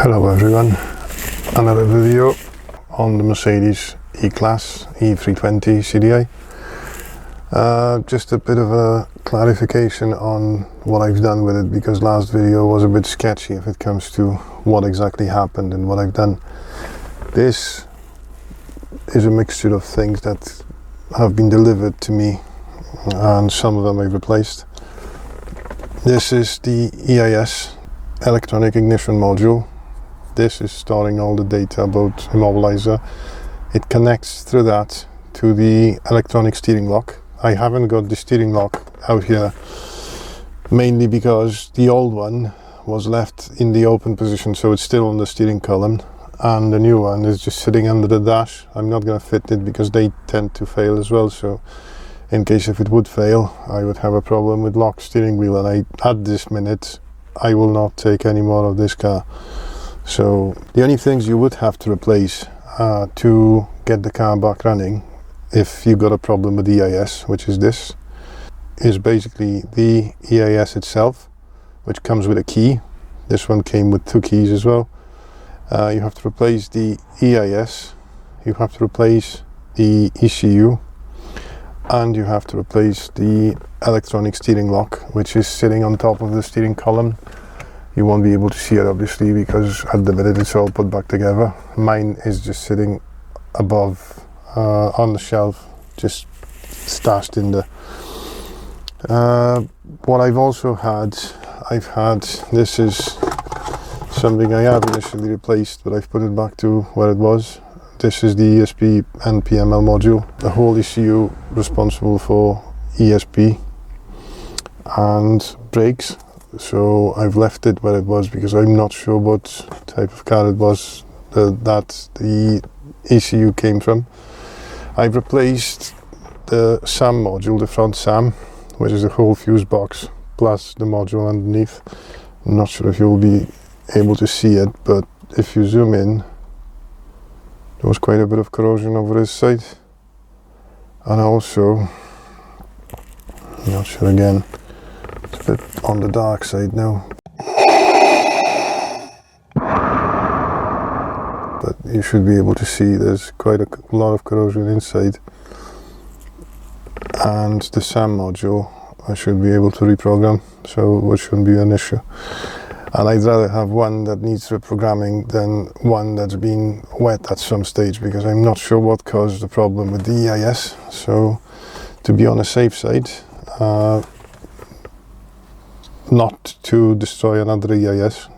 Hello everyone, another video on the Mercedes E-Class E320 CDI. Just a bit of a clarification on what I've done with it, because last video was a bit sketchy if it comes to what exactly happened and what I've done. This is a mixture of things that have been delivered to me, and some of them I've replaced. This is the EIS, electronic ignition module. This is storing all the data about immobilizer. It connects through that to the electronic steering lock. I haven't got the steering lock out here, mainly because the old one was left in the open position, so it's still on the steering column, and the new one is just sitting under the dash. I'm not going to fit it because they tend to fail as well, so in case if it would fail, I would have a problem with lock steering wheel, and at this minute I will not take any more of this car. So the only things you would have to replace to get the car back running, if you got a problem with the EIS, which is this, is basically the EIS itself, which comes with a key. This one came with 2 keys as well. You have to replace the EIS, you have to replace the ECU, and you have to replace the electronic steering lock, which is sitting on top of the steering column. You won't be able to see it obviously because at the minute it's all put back together. Mine is just sitting above on the shelf, just stashed in there. What I've also had, this is something I have initially replaced, but I've put it back to where it was. This is the ESP and PML module, the whole ECU responsible for ESP and brakes. So I've left it where it was because I'm not sure what type of car it was that the ECU came from. I've replaced the SAM module, the front SAM, which is the whole fuse box plus the module underneath. I'm not sure if you'll be able to see it, but if you zoom in, there was quite a bit of corrosion over this side, and also, I'm not sure again, it's a bit on the dark side now, but you should be able to see there's quite a lot of corrosion inside. And the SAM module I should be able to reprogram, so it shouldn't be an issue. And I'd rather have one that needs reprogramming than one that's been wet at some stage, because I'm not sure what caused the problem with the EIS. So to be on a safe side, not to destroy another EIS,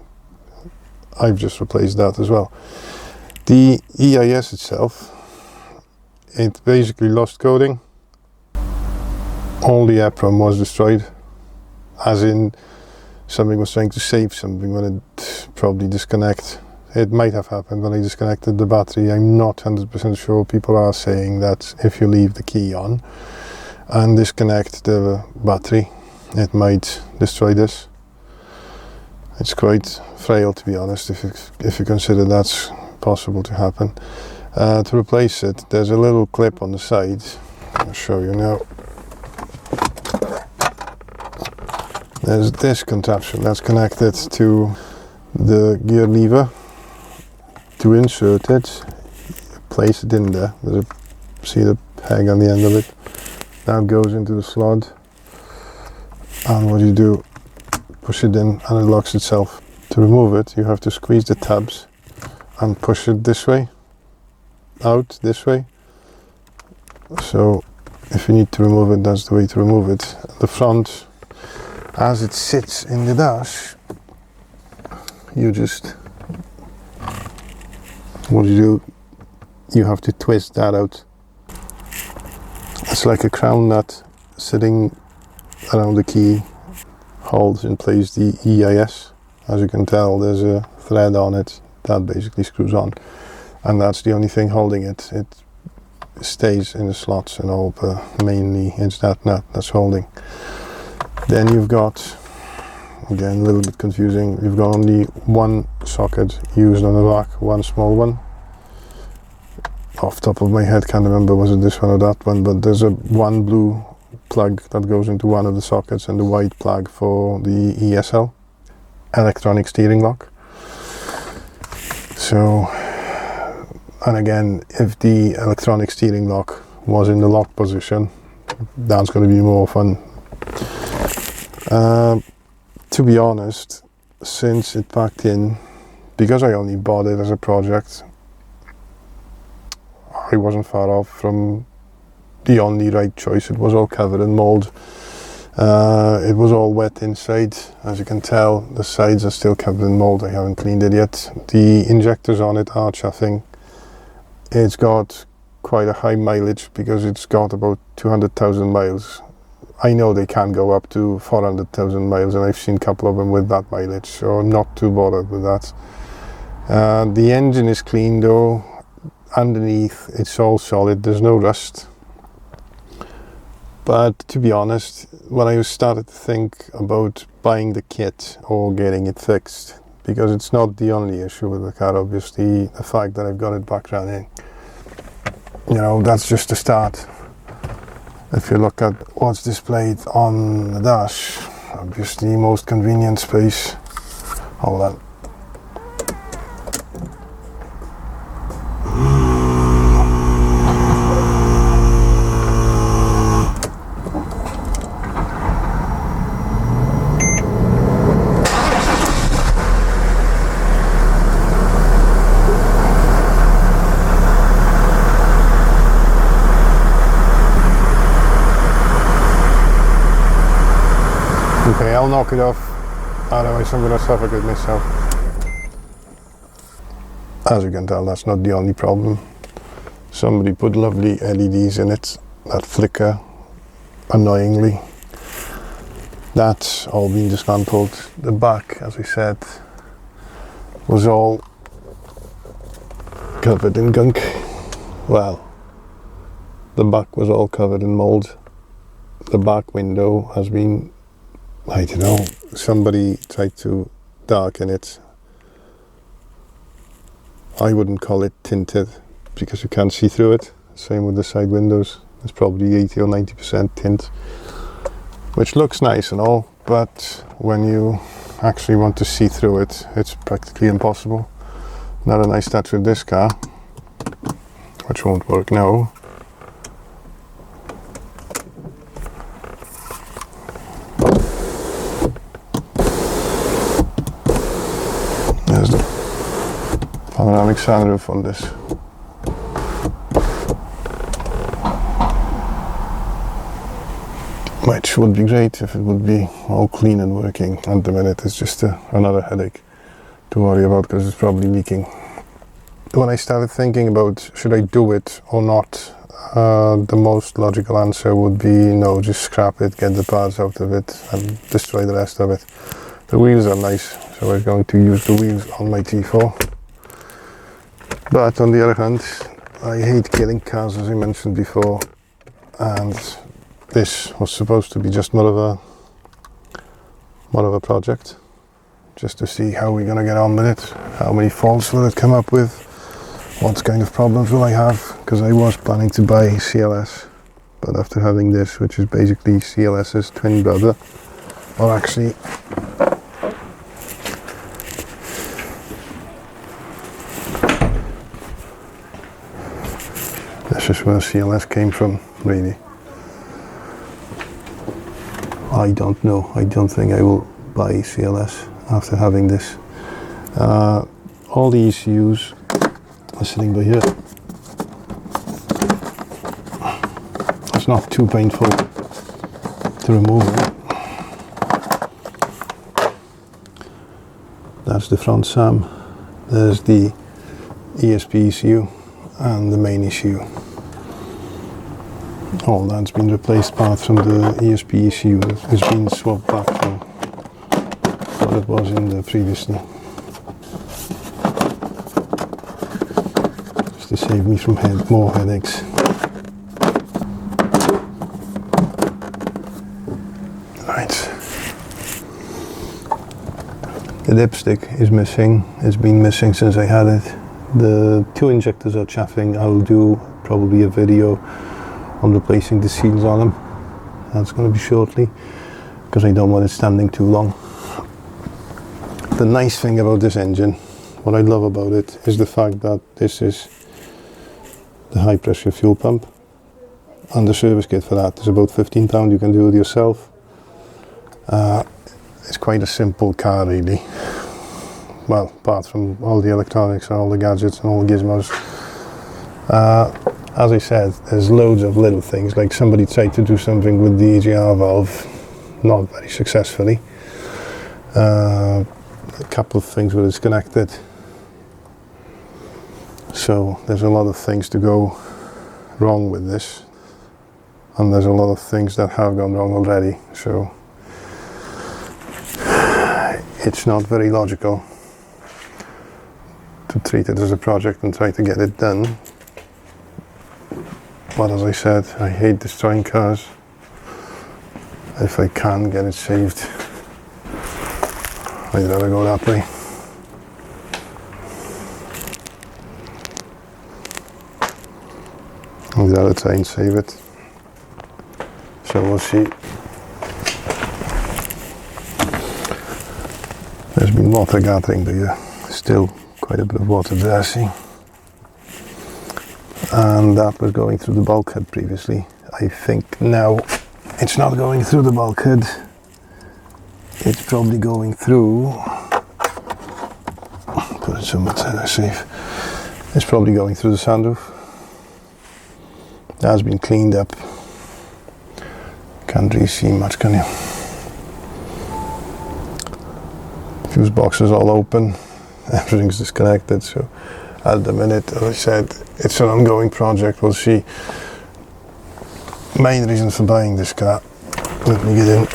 I've just replaced that as well. The EIS itself, it basically lost coding. All the EPROM was destroyed, as in something was trying to save something when it probably disconnected. It might have happened when I disconnected the battery. I'm not 100% sure. People are saying that if you leave the key on and disconnect the battery, it might destroy this. It's quite frail, to be honest, if you consider that's possible to happen. To replace it, there's a little clip on the side. I'll show you now. There's this contraption that's connected to the gear lever. To insert it, place it in there. See the peg on the end of it? That goes into the slot. And what you do, push it in and it locks itself. To remove it, you have to squeeze the tabs and push it this way, out this way. So if you need to remove it, that's the way to remove it. The front, as it sits in the dash, what you do, you have to twist that out. It's like a crown nut sitting around the key, holds in place the EIS. As you can tell, there's a thread on it that basically screws on, and that's the only thing holding it. It stays in the slots and all, but mainly it's that nut that's holding. Then you've got, again a little bit confusing, you've got only one socket used on the back, one small one. Off the top of my head, can't remember was it this one or that one, but there's one blue plug that goes into one of the sockets and the white plug for the ESL, electronic steering lock. So, and again, if the electronic steering lock was in the lock position, that's going to be more fun. To be honest, since it packed in, because I only bought it as a project, I wasn't far off from the only right choice. It was all covered in mold. It was all wet inside. As you can tell, the sides are still covered in mold. I haven't cleaned it yet. The injectors on it are chuffing. It's got quite a high mileage because it's got about 200,000 miles. I know they can go up to 400,000 miles, and I've seen a couple of them with that mileage, so I'm not too bothered with that. The engine is clean though. Underneath it's all solid, there's no rust. But to be honest, when I started to think about buying the kit or getting it fixed, because it's not the only issue with the car, obviously, the fact that I've got it back running, you know, that's just a start. If you look at what's displayed on the dash, obviously most convenient space. Hold on. Okay, I'll knock it off, otherwise I'm going to suffocate myself. As you can tell, that's not the only problem. Somebody put lovely LEDs in it that flicker annoyingly. That's all been dismantled. The back, as I said, was all covered in gunk. Well, the back was all covered in mold. The back window has been, I don't know, somebody tried to darken it. I wouldn't call it tinted because you can't see through it. Same with the side windows. It's probably 80 or 90% tint, which looks nice and all, but when you actually want to see through it, it's practically impossible. Not a nice touch with this car, which won't work now. There's the panoramic sunroof on this. Which would be great if it would be all clean and working. At the minute it's just another headache to worry about because it's probably leaking. When I started thinking about should I do it or not, the most logical answer would be no, just scrap it, get the parts out of it and destroy the rest of it. The wheels are nice, so I'm going to use the wheels on my T4. But on the other hand, I hate killing cars, as I mentioned before, and this was supposed to be just more of a project, just to see how we're gonna get on with it. How many faults will it come up with? What kind of problems will I have? Because I was planning to buy CLS, but after having this, which is basically CLS's twin brother, or actually this is where CLS came from, really. I don't know. I don't think I will buy CLS after having this. All the ECUs are sitting by here. It's not too painful to remove them. That's the front SAM. There's the ESP ECU and the main ECU. All that's been replaced apart from the ESP ECU has been swapped back to what it was in the previously. Just to save me from more headaches. Right. The dipstick is missing. It's been missing since I had it. The two injectors are chaffing. I'll do probably a video on replacing the seals on them. That's going to be shortly because I don't want it standing too long. The nice thing about this engine, what I love about it is the fact that this is the high pressure fuel pump, and the service kit for that is about £15. You can do it yourself. It's quite a simple car really, well, apart from all the electronics and all the gadgets and all the gizmos. As I said, there's loads of little things, like somebody tried to do something with the EGR valve, not very successfully. A couple of things were disconnected, so there's a lot of things to go wrong with this, and there's a lot of things that have gone wrong already, so it's not very logical to treat it as a project and try to get it done. But as I said, I hate destroying cars. If I can get it saved, I'd rather go that way. I'd rather try and save it. So we'll see. There's been water gathering, but still quite a bit of water there, see. And that was going through the bulkhead previously. I think now it's not going through the bulkhead. It's probably going through, put it somewhere safe. It's probably going through the sunroof. That has been cleaned up. Can't really see much, can you? Fuse box is all open. Everything's disconnected, so at the minute, as I said, it's an ongoing project. We'll see. Main reason for buying this car, let me get in.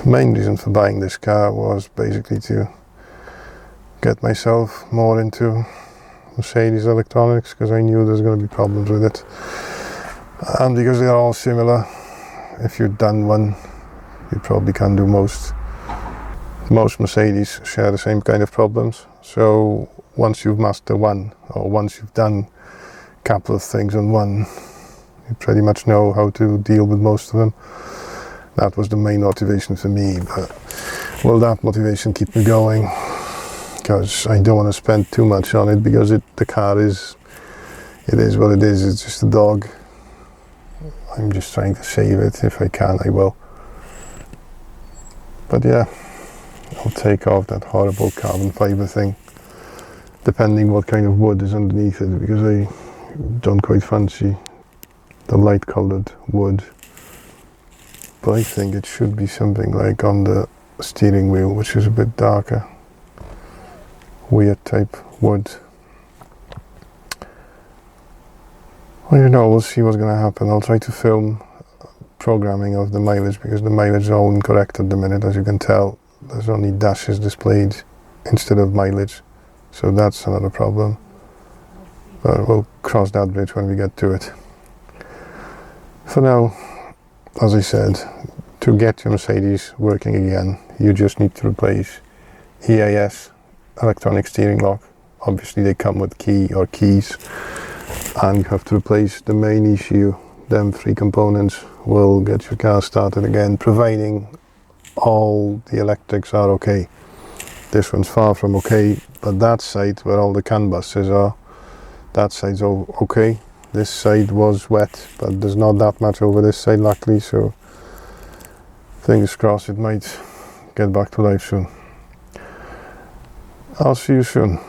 Main reason for buying this car was basically to get myself more into Mercedes electronics, because I knew there's going to be problems with it, and because they are all similar. If you've done one, you probably can do most. Most Mercedes share the same kind of problems, so once you've mastered one, or once you've done a couple of things on one, you pretty much know how to deal with most of them. That was the main motivation for me, but will that motivation keep me going? Because I don't want to spend too much on it, because the car is what it is. It's just a dog. I'm just trying to save it. If I can, I will. But yeah, I'll take off that horrible carbon fibre thing, depending what kind of wood is underneath it, because I don't quite fancy the light coloured wood. But I think it should be something like on the steering wheel, which is a bit darker. Weird type wood. I don't know, we'll see what's going to happen. I'll try to film programming of the mileage, because the mileage is all incorrect at the minute. As you can tell, there's only dashes displayed instead of mileage, so that's another problem, but we'll cross that bridge when we get to it. For now, as I said, to get your Mercedes working again, you just need to replace EIS, electronic steering lock. Obviously they come with key or keys, and you have to replace the main ECU. Them three components will get your car started again, providing all the electrics are okay. This one's far from okay, but that side where all the CAN buses are, that side's all okay. This side was wet, but there's not that much over this side luckily, so fingers crossed it might get back to life soon. I'll see you soon.